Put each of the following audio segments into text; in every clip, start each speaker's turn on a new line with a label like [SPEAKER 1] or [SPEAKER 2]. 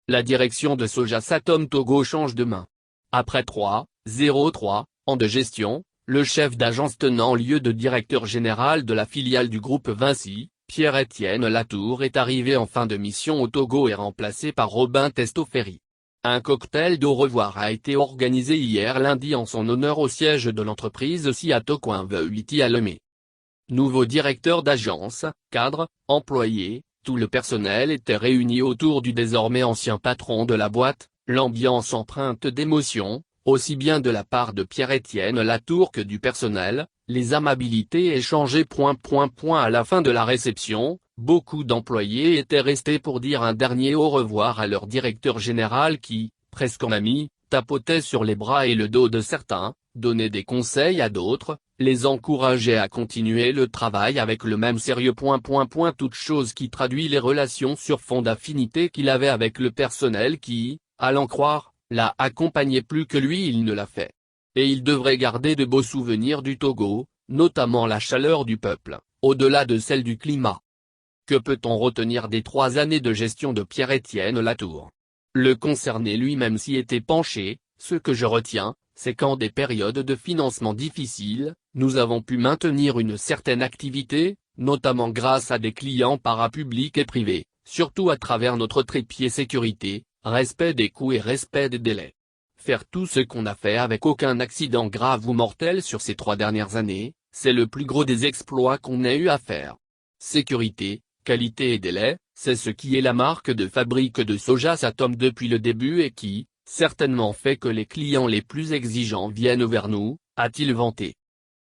[SPEAKER 1] La direction de Sojasatom Togo change de main. Après 3,03 ans de gestion, le chef d'agence tenant lieu de directeur général de la filiale du groupe Vinci, Pierre-Étienne Latour est arrivé en fin de mission au Togo et remplacé par Robin Testoferi. Un cocktail d'au revoir a été organisé hier lundi en son honneur au siège de l'entreprise Siato.8 à Lomé. Nouveau directeur d'agence, cadres, employés, tout le personnel était réuni autour du désormais ancien patron de la boîte, l'ambiance empreinte d'émotion, aussi bien de la part de Pierre-Étienne Latour que du personnel, les amabilités échangées. À la fin de la réception, beaucoup d'employés étaient restés pour dire un dernier au revoir à leur directeur général qui, presque en ami, tapotait sur les bras et le dos de certains, donnait des conseils à d'autres, les encourageait à continuer le travail avec le même sérieux. Toute chose qui traduit les relations sur fond d'affinité qu'il avait avec le personnel qui, à l'en croire, l'a accompagné plus que lui il ne l'a fait. Et il devrait garder de beaux souvenirs du Togo, notamment la chaleur du peuple, au-delà de celle du climat. Que peut-on retenir des 3 années de gestion de Pierre-Étienne Latour? Le concerné lui-même s'y était penché. Ce que je retiens, c'est qu'en des périodes de financement difficiles, nous avons pu maintenir une certaine activité, notamment grâce à des clients parapublics et privés, surtout à travers notre trépied sécurité, respect des coûts et respect des délais. Faire tout ce qu'on a fait avec aucun accident grave ou mortel sur ces 3 dernières années, c'est le plus gros des exploits qu'on ait eu à faire. Sécurité, qualité et délai, c'est ce qui est la marque de fabrique de Sojasatom depuis le début et qui, certainement fait que les clients les plus exigeants viennent vers nous, a-t-il vanté.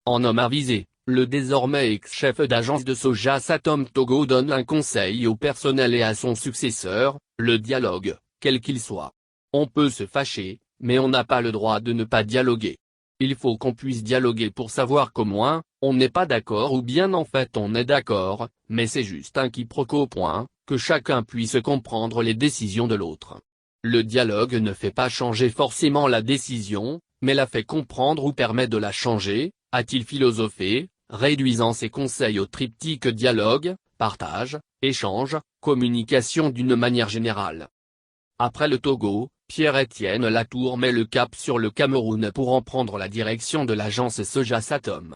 [SPEAKER 1] En homme avisé, le désormais ex-chef d'agence de Sojasatom Togo donne un conseil au personnel et à son successeur, le dialogue, quel qu'il soit. On peut se fâcher, mais on n'a pas le droit de ne pas dialoguer. Il faut qu'on puisse dialoguer pour savoir qu'au moins, on n'est pas d'accord ou bien en fait on est d'accord, mais c'est juste un quiproquo. Que chacun puisse comprendre les décisions de l'autre. Le dialogue ne fait pas changer forcément la décision, mais la fait comprendre ou permet de la changer, a-t-il philosophé, réduisant ses conseils au triptyque dialogue, partage, échange, communication d'une manière générale. Après le Togo, Pierre-Étienne Latour met le cap sur le Cameroun pour en prendre la direction de l'agence Sojasatom.